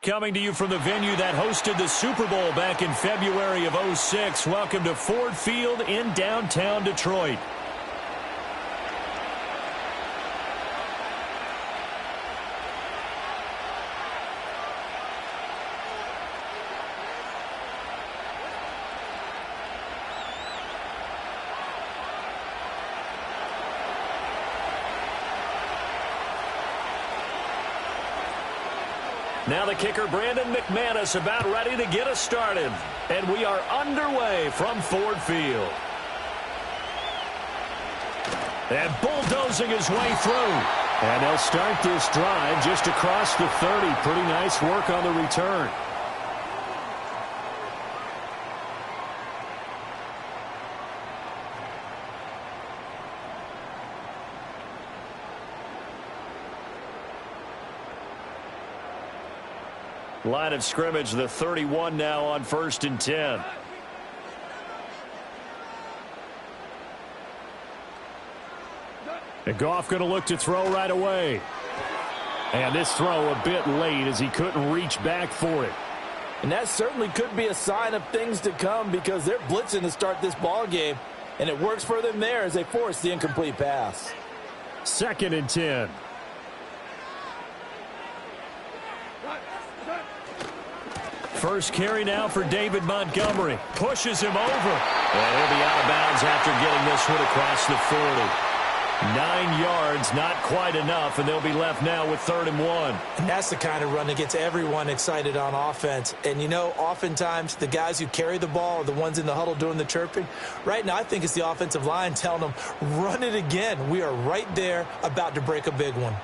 Coming to you from the venue that hosted the Super Bowl back in February of '06. Welcome to Ford Field in downtown Detroit. Now the kicker, Brandon McManus, about ready to get us started. And we are underway from Ford Field. And bulldozing his way through. And they'll start this drive just across the 30. Pretty nice work on the return. Line of scrimmage, the 31 now on 1st and 10. And Goff going to look to throw right away. And this throw a bit late as he couldn't reach back for it. And that certainly could be a sign of things to come because they're blitzing to start this ball game. And it works for them there as they force the incomplete pass. 2nd and 10. First carry now for David Montgomery. Pushes him over. And he'll be out of bounds after getting this one across the 40. 9 yards, not quite enough, and they'll be left now with 3rd and 1. And that's the kind of run that gets everyone excited on offense. And, you know, oftentimes the guys who carry the ball are the ones in the huddle doing the chirping. Right now, I think it's the offensive line telling them, run it again. We are right there about to break a big one.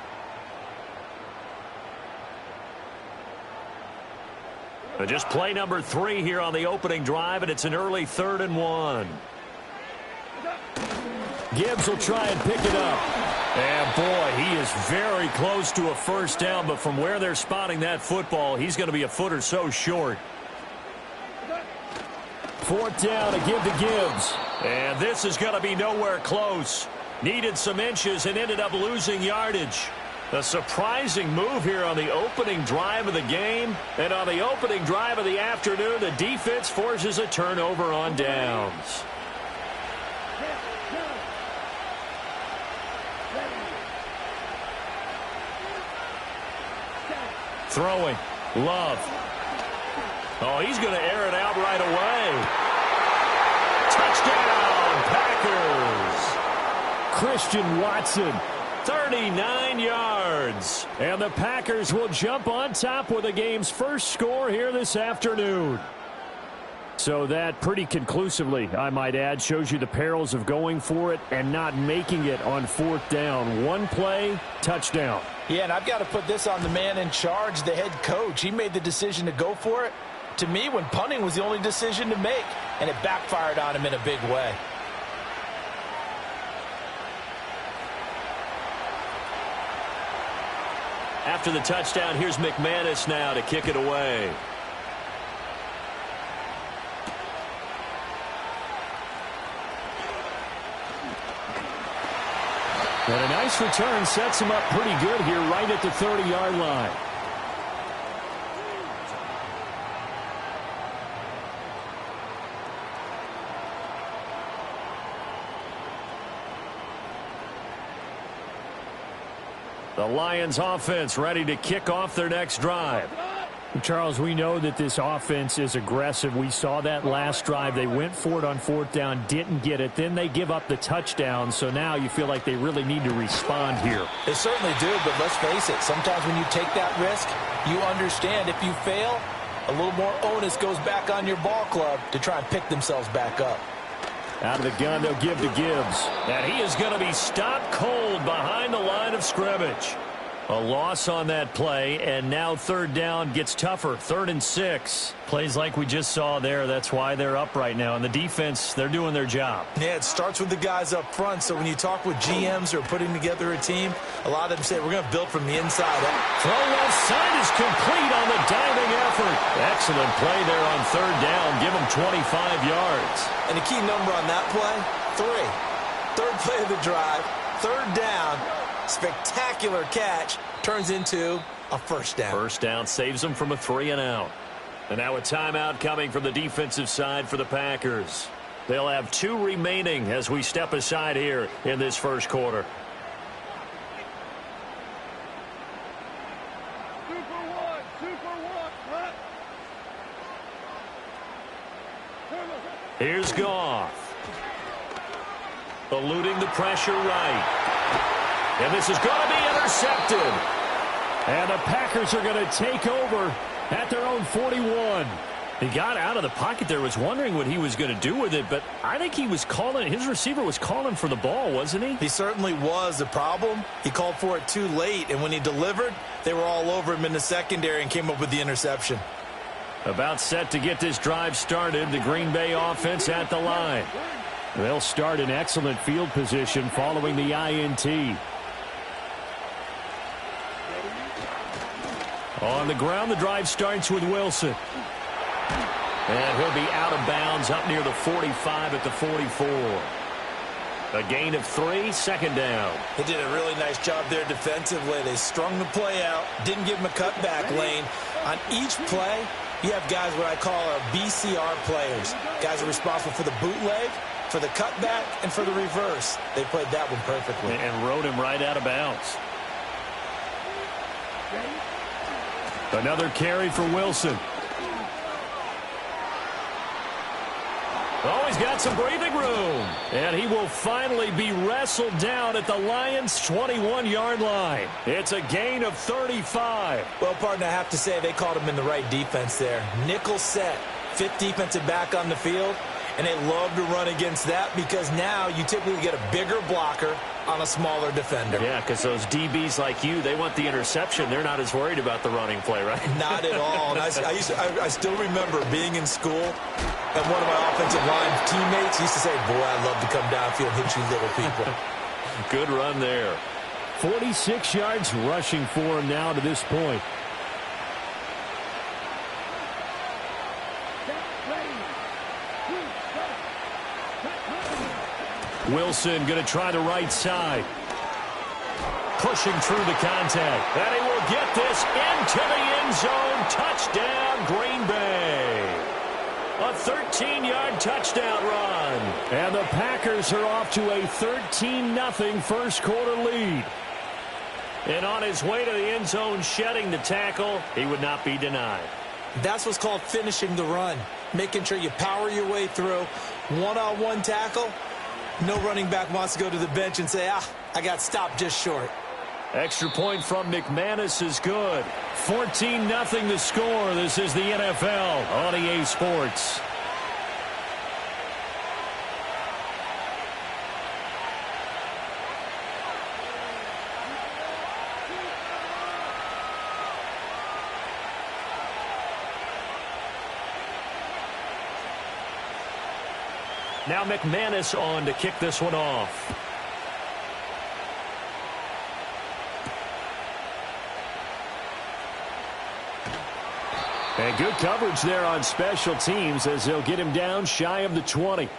Just play number 3 here on the opening drive, and it's an early 3rd and 1. Gibbs will try and pick it up. And, boy, he is very close to a first down, but from where they're spotting that football, he's going to be a foot or so short. 4th down to give to Gibbs. And this is going to be nowhere close. Needed some inches and ended up losing yardage. A surprising move here on the opening drive of the game. And on the opening drive of the afternoon, the defense forces a turnover on downs. Throwing. Love. Oh, he's going to air it out right away. Touchdown, Packers. Christian Watson. 39 yards. And the Packers will jump on top with the game's first score here this afternoon. So that pretty conclusively, I might add, shows you the perils of going for it and not making it on 4th down. One play, touchdown. Yeah, and I've got to put this on the man in charge, the head coach. He made the decision to go for it. To me, when punting was the only decision to make, and it backfired on him in a big way. After the touchdown, here's McManus now to kick it away. And a nice return sets him up pretty good here right at the 30-yard line. The Lions offense ready to kick off their next drive. Charles, we know that this offense is aggressive. We saw that last drive. They went for it on 4th down, didn't get it. Then they give up the touchdown. So now you feel like they really need to respond here. They certainly do, but let's face it. Sometimes when you take that risk, you understand if you fail, a little more onus goes back on your ball club to try and pick themselves back up. Out of the gun, they'll give to Gibbs. And he is going to be stopped cold behind the line of scrimmage. A loss on that play, and now 3rd down gets tougher. 3rd and 6. Plays like we just saw there. That's why they're up right now. And the defense, they're doing their job. Yeah, it starts with the guys up front. So when you talk with GMs who are putting together a team, a lot of them say, we're going to build from the inside up. Throw left side is complete on the diving effort. Excellent play there on 3rd down. Give them 25 yards. And the key number on that play, 3. 3rd play of the drive, 3rd down. Spectacular catch turns into a first down. First down saves them from a 3-and-out. And now a timeout coming from the defensive side for the Packers. They'll have 2 remaining as we step aside here in this first quarter. Here's Goff. Eluding the pressure right. And this is going to be intercepted. And the Packers are going to take over at their own 41. He got out of the pocket there, was wondering what he was going to do with it, but I think he was calling, his receiver was calling for the ball, wasn't he? He certainly was. The problem, he called for it too late, and when he delivered, they were all over him in the secondary and came up with the interception. About set to get this drive started, the Green Bay offense at the line. They'll start in excellent field position following the INT. On the ground, the drive starts with Wilson. And he'll be out of bounds up near the 45 at the 44. A gain of 3, second down. They did a really nice job there defensively. They strung the play out, didn't give him a cutback lane. On each play, you have guys what I call our BCR players. Guys are responsible for the bootleg, for the cutback, and for the reverse. They played that one perfectly. And rode him right out of bounds. Another carry for Wilson. Oh, he's got some breathing room. And he will finally be wrestled down at the Lions' 21-yard line. It's a gain of 35. Well, partner, I have to say they called him in the right defense there. Nickel set, 5th defensive back on the field, and they love to run against that because now you typically get a bigger blocker on a smaller defender. Yeah, because those DBs like you, they want the interception. They're not as worried about the running play, right? Not at all. And I still remember being in school, and one of my offensive line teammates used to say, boy, I'd love to come downfield and hit you little people. Good run there. 46 yards rushing for him now to this point. Wilson going to try the right side. Pushing through the contact. And he will get this into the end zone. Touchdown, Green Bay. A 13-yard touchdown run. And the Packers are off to a 13-0 first quarter lead. And on his way to the end zone, shedding the tackle, he would not be denied. That's what's called finishing the run. Making sure you power your way through. One-on-one tackle. No running back wants to go to the bench and say, I got stopped just short. Extra point from McManus is good. 14-0 the score. This is the NFL on EA Sports. Now McManus on to kick this one off. And good coverage there on special teams as they'll get him down shy of the 20.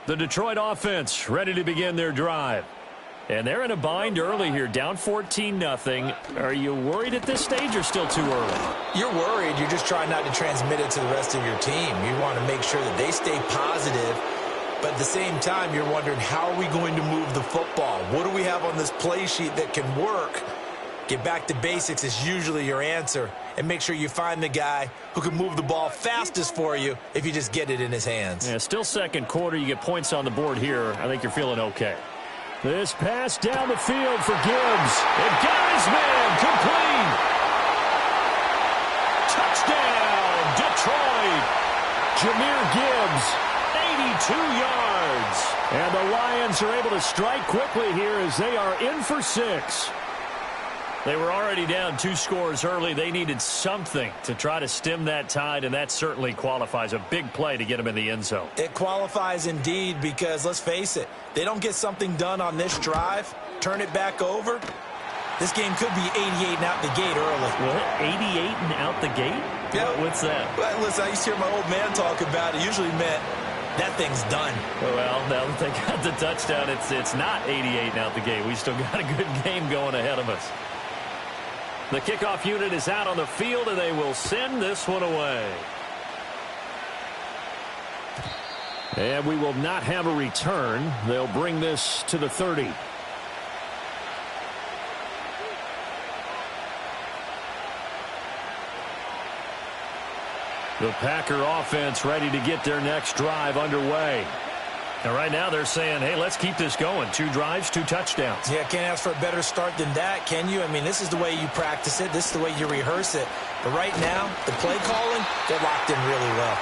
The Detroit offense ready to begin their drive. And they're in a bind early here, down 14-0. Are you worried at this stage or still too early? You're worried. You're just trying not to transmit it to the rest of your team. You want to make sure that they stay positive. But at the same time, you're wondering, how are we going to move the football? What do we have on this play sheet that can work? Get back to basics is usually your answer. And make sure you find the guy who can move the ball fastest for you if you just get it in his hands. Yeah, still second quarter. You get points on the board here. I think you're feeling okay. This pass down the field for Gibbs. It got his man complete. Touchdown, Detroit. Jahmyr Gibbs, 82 yards. And the Lions are able to strike quickly here as they are in for 6. They were already down 2 scores early. They needed something to try to stem that tide, and that certainly qualifies. A big play to get them in the end zone. It qualifies indeed because, let's face it, they don't get something done on this drive, turn it back over, this game could be 88 and out the gate early. What? 88 and out the gate? Yeah. What's that? Well, listen, I used to hear my old man talk about it. Usually meant that thing's done. Well, now that they got the touchdown, it's not 88 out the gate. We still got a good game going ahead of us. The kickoff unit is out on the field, and they will send this one away. And we will not have a return. They'll bring this to the 30. The Packer offense ready to get their next drive underway. And right now they're saying, hey, let's keep this going. 2 drives, 2 touchdowns. Yeah, can't ask for a better start than that, can you? I mean, this is the way you practice it. This is the way you rehearse it. But right now, the play calling, they're locked in really well.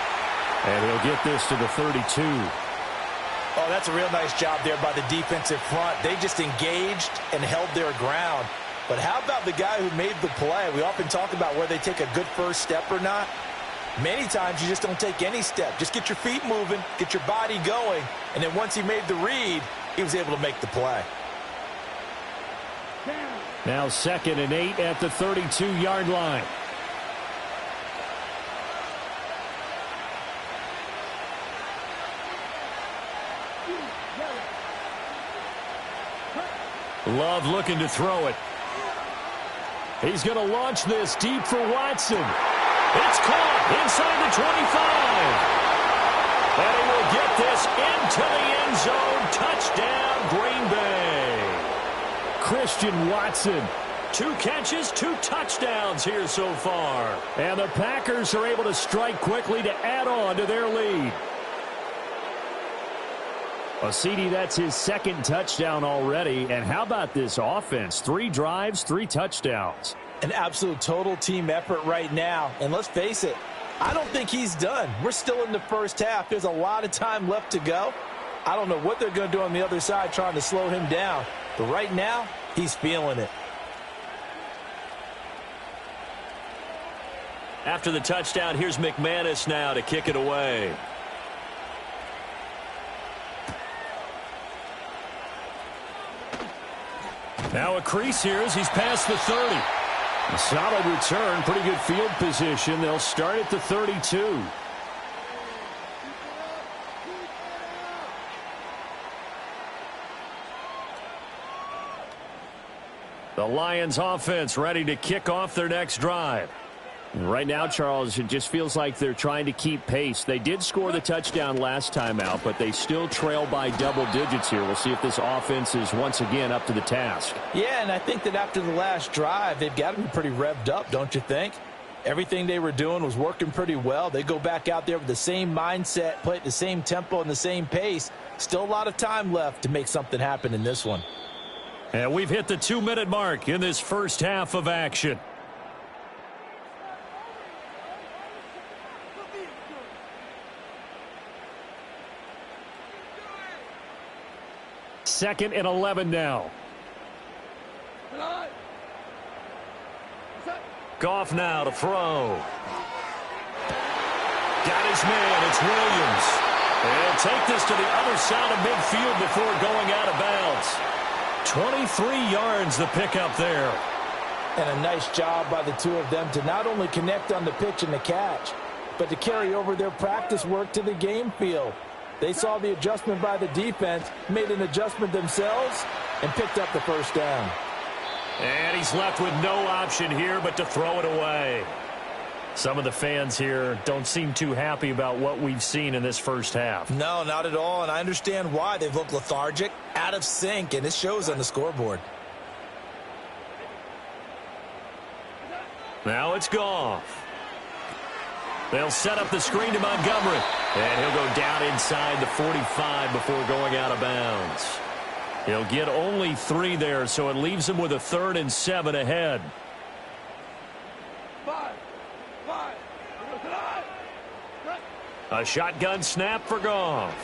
And he'll get this to the 32. Oh, that's a real nice job there by the defensive front. They just engaged and held their ground. But how about the guy who made the play? We often talk about whether they take a good first step or not. Many times you just don't take any step. Just get your feet moving, get your body going, and then once he made the read, he was able to make the play. Now 2nd and 8 at the 32-yard line. Love looking to throw it. He's going to launch this deep for Watson. It's caught inside the 25. And he will get this into the end zone. Touchdown, Green Bay. Christian Watson. 2 catches, 2 touchdowns here so far. And the Packers are able to strike quickly to add on to their lead. CD, that's his 2nd touchdown already. And how about this offense? 3 drives, 3 touchdowns. An absolute total team effort right now. And let's face it, I don't think he's done. We're still in the first half. There's a lot of time left to go. I don't know what they're going to do on the other side trying to slow him down. But right now, he's feeling it. After the touchdown, here's McManus now to kick it away. Now a crease here as he's past the 30. A solid return, pretty good field position. They'll start at the 32. The Lions offense ready to kick off their next drive. And right now, Charles, it just feels like they're trying to keep pace. They did score the touchdown last time out, but they still trail by double digits here. We'll see if this offense is once again up to the task. Yeah, and I think that after the last drive, they've got to be pretty revved up, don't you think? Everything they were doing was working pretty well. They go back out there with the same mindset, play at the same tempo and the same pace. Still a lot of time left to make something happen in this one. And we've hit the 2-minute mark in this first half of action. Second and 11 now. Goff now to throw. Got his man. It's Williams. They'll take this to the other side of midfield before going out of bounds. 23 yards the pickup there. And a nice job by the two of them to not only connect on the pitch and the catch, but to carry over their practice work to the game field. They saw the adjustment by the defense, made an adjustment themselves, and picked up the first down. And he's left with no option here but to throw it away. Some of the fans here don't seem too happy about what we've seen in this first half. No, not at all, and I understand why. They've looked lethargic, out of sync, and it shows on the scoreboard. Now it's Goff. They'll set up the screen to Montgomery. And he'll go down inside the 45 before going out of bounds. He'll get only 3 there, so it leaves him with a 3rd and 7 ahead. A shotgun snap for Goff.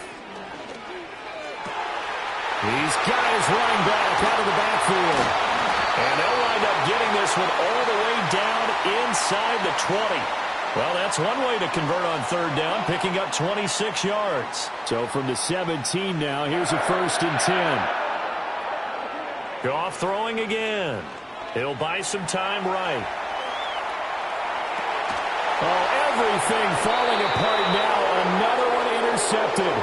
He's got his running back out of the backfield. And they'll wind up getting this one all the way down inside the 20. Well, that's one way to convert on 3rd down, picking up 26 yards. So from the 17 now, here's a 1st and 10. Goff throwing again. He'll buy some time right. Oh, everything falling apart now. Another one intercepted.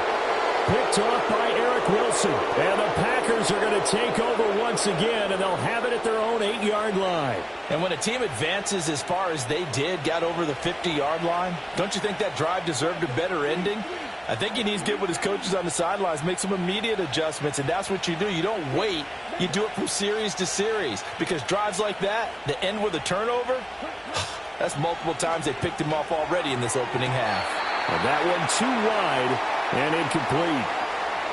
take over once again, and they'll have it at their own 8-yard line. And when a team advances as far as they did, got over the 50-yard line, don't you think that drive deserved a better ending? I think he needs to get with his coaches on the sidelines, make some immediate adjustments, and that's what you do. You don't wait. You do it from series to series, because drives like that end with a turnover, that's multiple times they picked him off already in this opening half. And that one too wide and incomplete.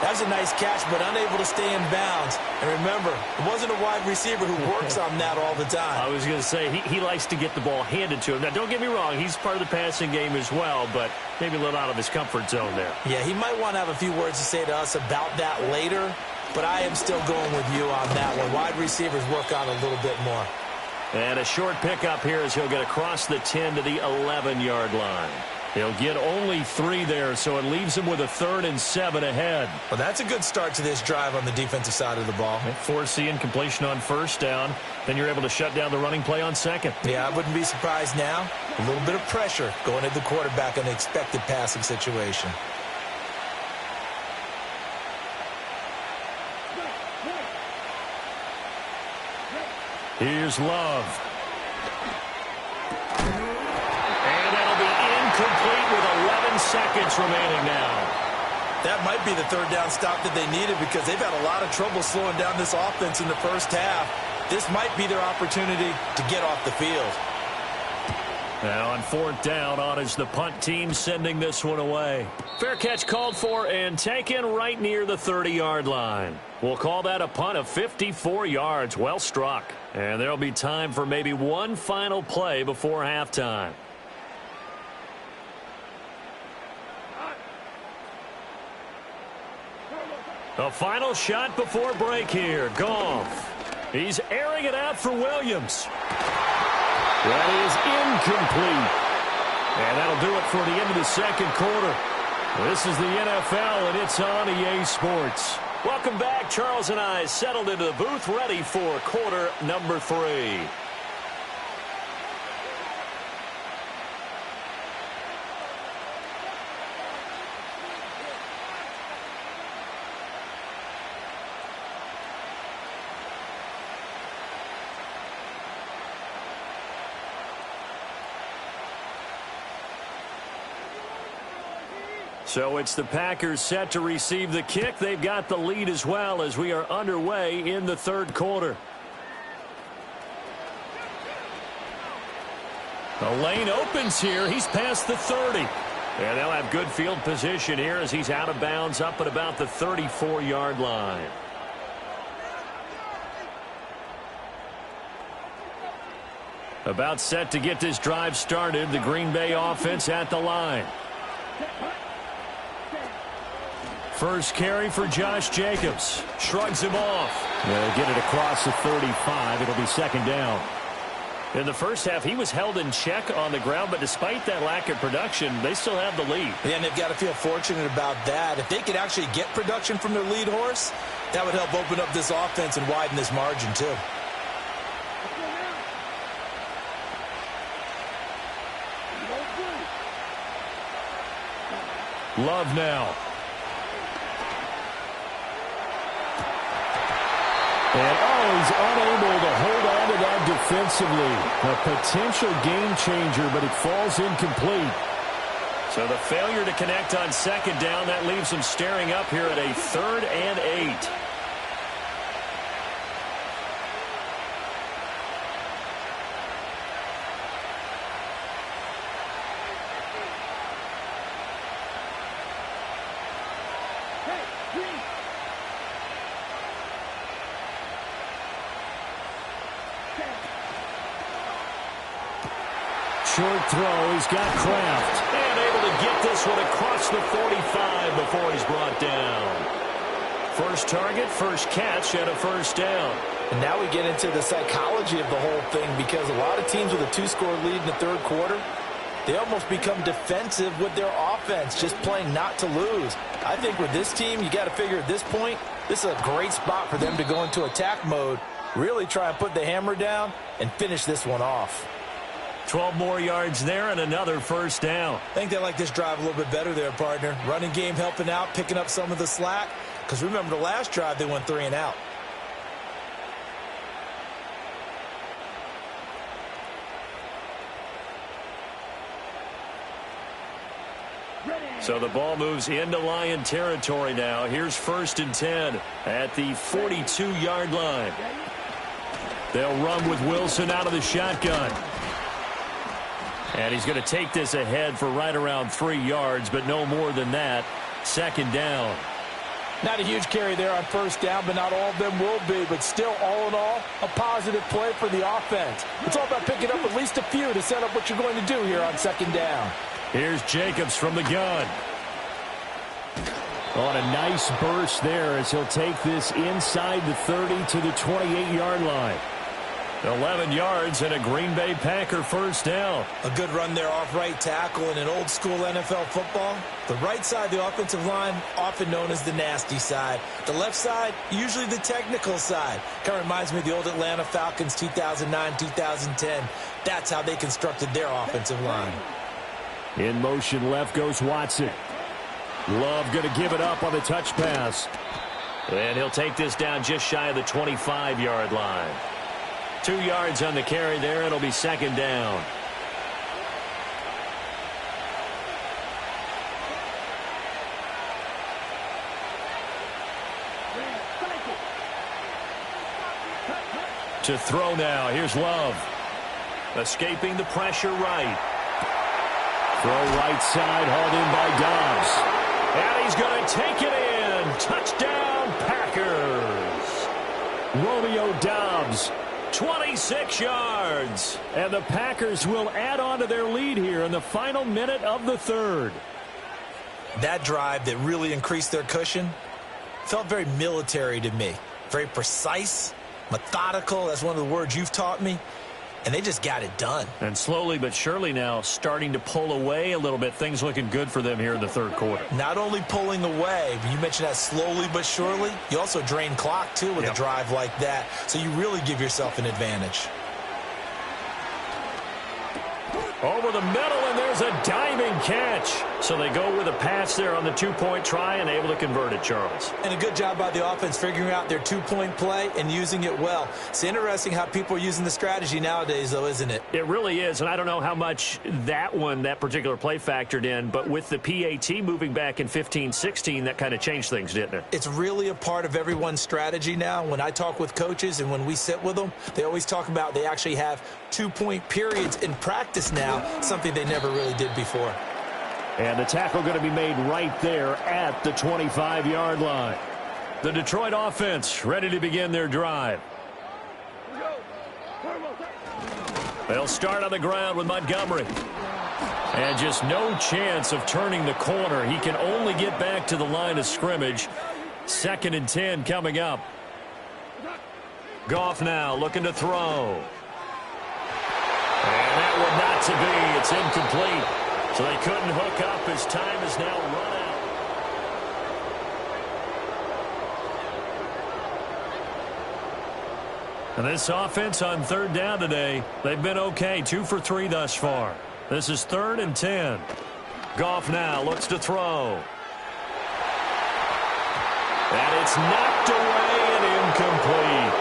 That's a nice catch, but unable to stay in bounds. And remember, it wasn't a wide receiver who works on that all the time. I was going to say, he likes to get the ball handed to him. Now, don't get me wrong, he's part of the passing game as well, but maybe a little out of his comfort zone there. Yeah, he might want to have a few words to say to us about that later, but I am still going with you on that one. Wide receivers work on a little bit more. And a short pickup here as he'll get across the 10 to the 11-yard line. He'll get only 3 there, so it leaves him with a 3rd and 7 ahead. Well, that's a good start to this drive on the defensive side of the ball. Force the incompletion on 1st down. Then you're able to shut down the running play on 2nd. Yeah, I wouldn't be surprised now. A little bit of pressure going at the quarterback in an expected passing situation. Here's Love. Complete with 11 seconds remaining now. That might be the 3rd down stop that they needed, because they've had a lot of trouble slowing down this offense in the first half. This might be their opportunity to get off the field. Now on 4th down, on is the punt team sending this one away. Fair catch called for and taken right near the 30-yard line. We'll call that a punt of 54 yards. Well struck. And there'll be time for maybe one final play before halftime. The final shot before break here. Goff. He's airing it out for Williams. That is incomplete. And that'll do it for the end of the 2nd quarter. This is the NFL, and it's on EA Sports. Welcome back. Charles and I settled into the booth, ready for quarter number 3. So it's the Packers set to receive the kick. They've got the lead as well as we are underway in the 3rd quarter. The lane opens here. He's past the 30. And they'll have good field position here as he's out of bounds up at about the 34-yard line. About set to get this drive started. The Green Bay offense at the line. First carry for Josh Jacobs. Shrugs him off. They'll get it across the 35. It'll be 2nd down. In the first half, he was held in check on the ground, but despite that lack of production, they still have the lead. Yeah, and they've got to feel fortunate about that. If they could actually get production from their lead horse, that would help open up this offense and widen this margin, too. Love now. And, he's unable to hold on to that defensively. A potential game changer, but it falls incomplete. So the failure to connect on 2nd down, that leaves them staring up here at a 3rd and 8. Short throw. He's got Kraft. And able to get this one across the 45 before he's brought down. First target, first catch, and a 1st down. And now we get into the psychology of the whole thing, because a lot of teams with a 2-score lead in the 3rd quarter, they almost become defensive with their offense, just playing not to lose. I think with this team, you got to figure at this point, this is a great spot for them to go into attack mode, really try and put the hammer down and finish this one off. 12 more yards there and another 1st down. I think they like this drive a little bit better there, partner. Running game helping out, picking up some of the slack. Because remember, the last drive, they went 3 and out. So the ball moves into Lion territory now. Here's 1st and 10 at the 42-yard line. They'll run with Wilson out of the shotgun. And he's going to take this ahead for right around 3 yards, but no more than that. 2nd down. Not a huge carry there on 1st down, but not all of them will be. But still, all in all, a positive play for the offense. It's all about picking up at least a few to set up what you're going to do here on 2nd down. Here's Jacobs from the gun. On a nice burst there as he'll take this inside the 30 to the 28-yard line. 11 yards and a Green Bay Packer 1st down. A good run there off right tackle in an old-school NFL football. The right side of the offensive line, often known as the nasty side. The left side, usually the technical side. Kind of reminds me of the old Atlanta Falcons 2009, 2010. That's how they constructed their offensive line. In motion left goes Watson. Love going to give it up on the touch pass. And he'll take this down just shy of the 25-yard line. 2 yards on the carry there. It'll be 2nd down. To throw now. Here's Love. Escaping the pressure right. Throw right side, hauled in by Dobbs. And he's going to take it in. Touchdown, Packers. Romeo Dobbs. 26 yards. And the Packers will add on to their lead here in the final minute of the 3rd. That drive that really increased their cushion felt very military to me. Very precise, methodical. That's one of the words you've taught me. And they just got it done. And slowly but surely now starting to pull away a little bit. Things looking good for them here in the 3rd quarter. Not only pulling away, but you mentioned that slowly but surely. You also drain clock, too, with a drive like that. So you really give yourself an advantage. Over the middle, and there's a diving catch. So they go with a pass there on the 2-point try and able to convert it, Charles. And a good job by the offense figuring out their 2-point play and using it well. It's interesting how people are using the strategy nowadays, though, isn't it? It really is, and I don't know how much that particular play factored in, but with the PAT moving back in 15-16, that kind of changed things, didn't it? It's really a part of everyone's strategy now. When I talk with coaches and when we sit with them, they always talk about they actually have 2-point periods in practice now, something they never really did before. And the tackle going to be made right there at the 25-yard line. The Detroit offense ready to begin their drive. They'll start on the ground with Montgomery. And just no chance of turning the corner. He can only get back to the line of scrimmage. 2nd and 10 coming up. Goff now looking to throw. And that one not to be. It's incomplete. So they couldn't hook up. His time is now run out. And this offense on 3rd down today, they've been okay. 2 for 3 thus far. This is 3rd and 10. Goff now looks to throw. And it's knocked away and incomplete.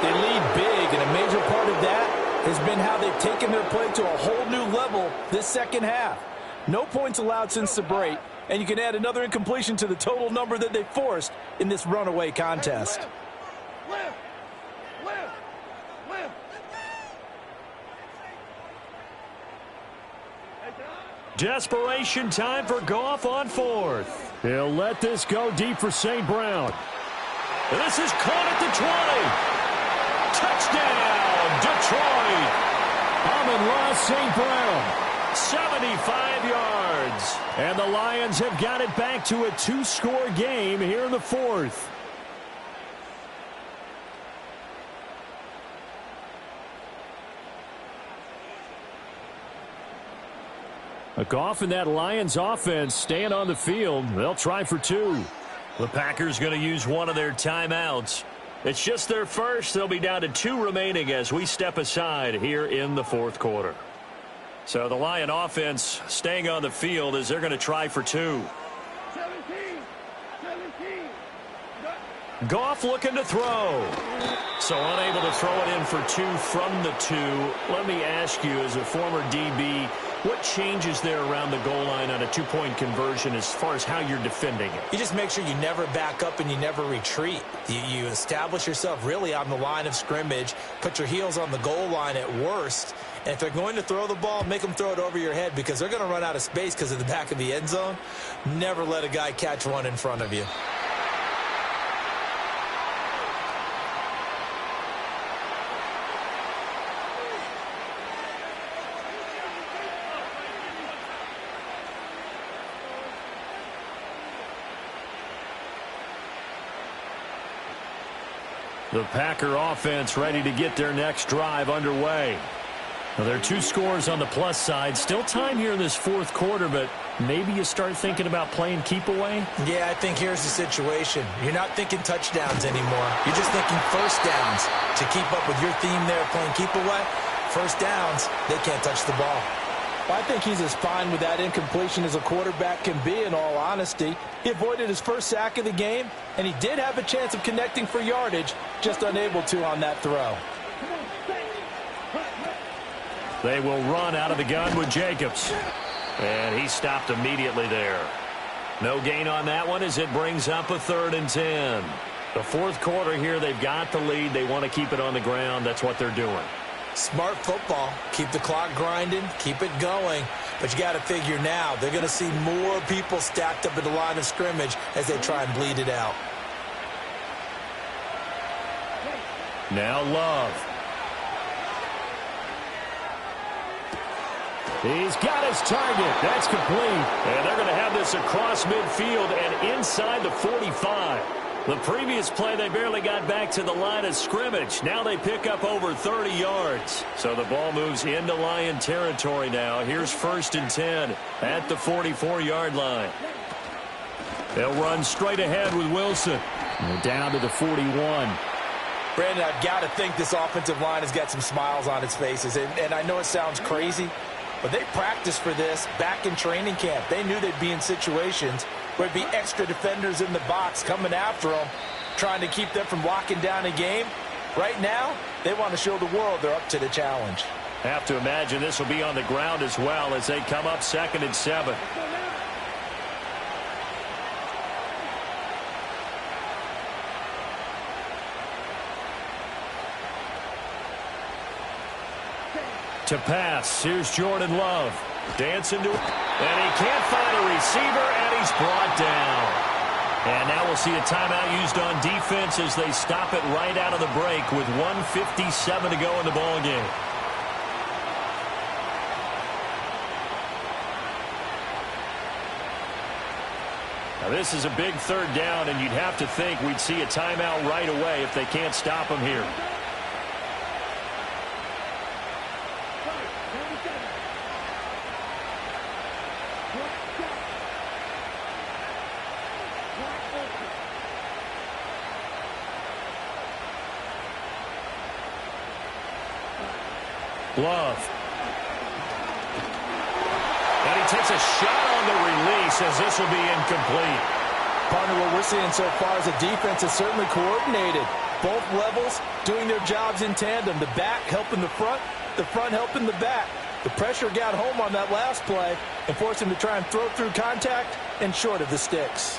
They lead big, and a major part of that has been how they've taken their play to a whole new level this 2nd half. No points allowed since the break, and you can add another incompletion to the total number that they forced in this runaway contest. Desperation time for Goff on 4th. He'll let this go deep for St. Brown. This is caught at the 20. Touchdown, Detroit. Amon-Ra St. Brown. 75 yards. And the Lions have got it back to a 2-score game here in the 4th. Goff and that Lions offense staying on the field. They'll try for 2. The Packers going to use one of their timeouts. It's just their first. They'll be down to 2 remaining as we step aside here in the 4th quarter. So the Lion offense staying on the field as they're going to try for 2. Goff looking to throw. So unable to throw it in for 2 from the 2. Let me ask you, as a former DB, What changes there around the goal line on a two-point conversion as far as how you're defending it? You just make sure you never back up and you never retreat. You establish yourself really on the line of scrimmage, put your heels on the goal line at worst, and if they're going to throw the ball, make them throw it over your head because they're going to run out of space because of the back of the end zone. Never let a guy catch one in front of you. The Packer offense ready to get their next drive underway. Now, there are 2 scores on the plus side. Still time here in this fourth quarter, but maybe you start thinking about playing keep away? Yeah, I think here's the situation. You're not thinking touchdowns anymore. You're just thinking first downs. To keep up with your theme there playing keep away, first downs, they can't touch the ball. Well, I think he's as fine with that incompletion as a quarterback can be, in all honesty. He avoided his first sack of the game, and he did have a chance of connecting for yardage, just unable to on that throw. They will run out of the gun with Jacobs. And he stopped immediately there. No gain on that one as it brings up a 3rd and 10. The fourth quarter here, they've got the lead. They want to keep it on the ground. That's what they're doing. Smart football. Keep the clock grinding. Keep it going. But you got to figure now, they're going to see more people stacked up at the line of scrimmage as they try and bleed it out. Now Love. He's got his target. That's complete. And they're going to have this across midfield and inside the 45. The previous play, they barely got back to the line of scrimmage. Now they pick up over 30 yards. So the ball moves into Lion territory now. Here's 1st and 10 at the 44-yard line. They'll run straight ahead with Wilson. And down to the 41. Brandon, I've got to think this offensive line has got some smiles on its faces. And I know it sounds crazy, but they practiced for this back in training camp. They knew they'd be in situations where it'd be extra defenders in the box coming after them, trying to keep them from locking down a game. Right now, they want to show the world they're up to the challenge. Have to imagine this will be on the ground as well as they come up 2nd and 7. To pass, here's Jordan Love. Dancing to it, and he can't find a receiver, and he's brought down. And now we'll see a timeout used on defense as they stop it right out of the break with 1:57 to go in the ball game. Now this is a big 3rd down, and you'd have to think we'd see a timeout right away if they can't stop him here. Love. And he takes a shot on the release as this will be incomplete. Partner, what we're seeing so far is the defense is certainly coordinated. Both levels doing their jobs in tandem. The back helping the front helping the back. The pressure got home on that last play and forced him to try and throw through contact and short of the sticks.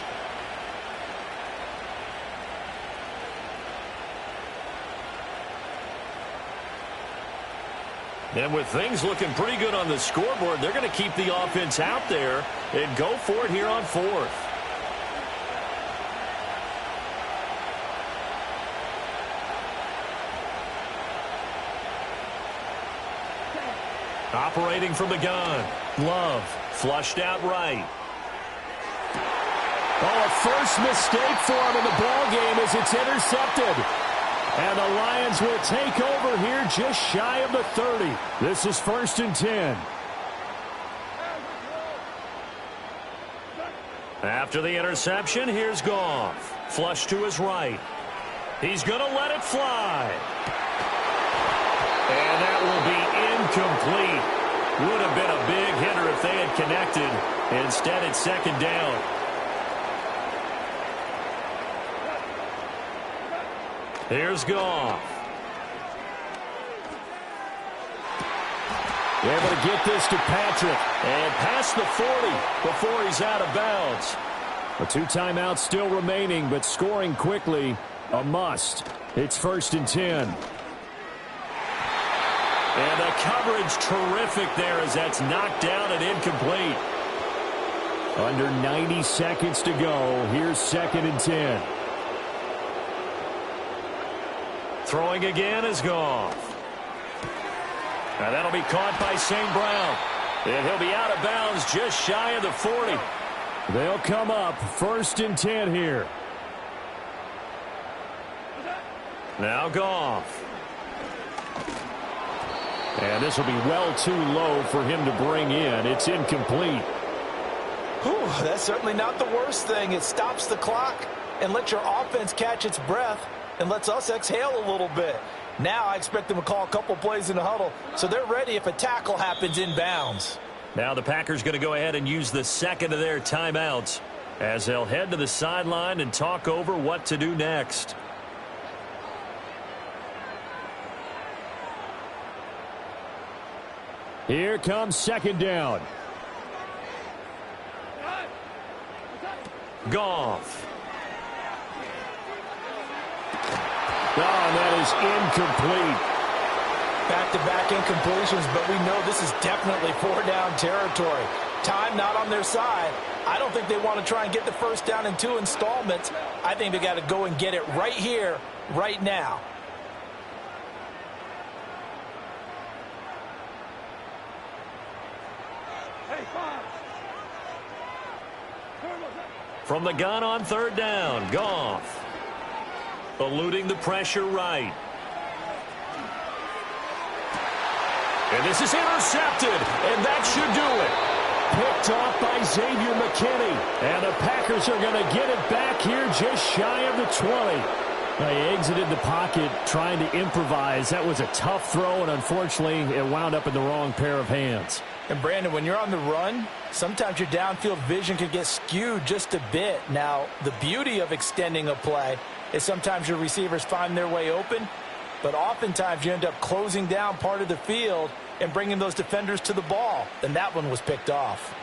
And with things looking pretty good on the scoreboard, they're going to keep the offense out there and go for it here on 4th. Operating from the gun. Love flushed out right. Oh, a first mistake for him in the ball game as it's intercepted. And the Lions will take over here just shy of the 30. This is 1st and 10. After the interception, here's Goff. Flush to his right. He's going to let it fly. And that will be incomplete. Would have been a big hitter if they had connected. Instead, it's 2nd down. Here's Goff. Able to get this to Patrick. And past the 40 before he's out of bounds. A 2 timeouts still remaining, but scoring quickly, a must. It's 1st and 10. And the coverage terrific there as that's knocked down and incomplete. Under 90 seconds to go. Here's 2nd and 10. Throwing again is Goff. Now that'll be caught by St. Brown. And he'll be out of bounds just shy of the 40. They'll come up 1st and 10 here. Now Goff. And this will be well too low for him to bring in. It's incomplete. Whew, that's certainly not the worst thing. It stops the clock and lets your offense catch its breath and lets us exhale a little bit. Now I expect them to call a couple plays in the huddle so they're ready if a tackle happens inbounds. Now the Packers going to go ahead and use the 2nd of their timeouts as they'll head to the sideline and talk over what to do next. Here comes 2nd down. Goff. Oh, that is incomplete. Back-to-back incompletions, but we know this is definitely 4-down territory. Time not on their side. I don't think they want to try and get the 1st down in 2 installments. I think they got to go and get it right here, right now. From the gun on 3rd down, Goff. Eluding the pressure right. And this is intercepted, and that should do it. Picked off by Xavier McKinney. And the Packers are going to get it back here just shy of the 20. They exited the pocket trying to improvise. That was a tough throw, and unfortunately, it wound up in the wrong pair of hands. And, Brandon, when you're on the run, sometimes your downfield vision can get skewed just a bit. Now, the beauty of extending a play is sometimes your receivers find their way open, but oftentimes you end up closing down part of the field and bringing those defenders to the ball. And that one was picked off.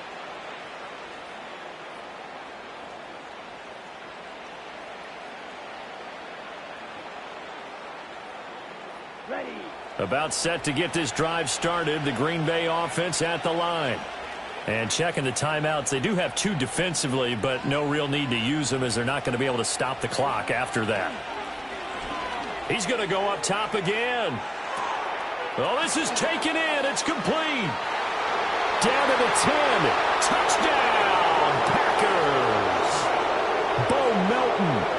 About set to get this drive started. The Green Bay offense at the line. And checking the timeouts. They do have 2 defensively, but no real need to use them as they're not going to be able to stop the clock after that. He's going to go up top again. Oh, this is taken in. It's complete. Down to the 10. Touchdown, Packers. Bo Melton.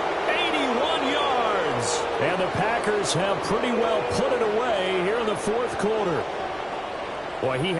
And the Packers have pretty well put it away here in the 4th quarter. Boy, he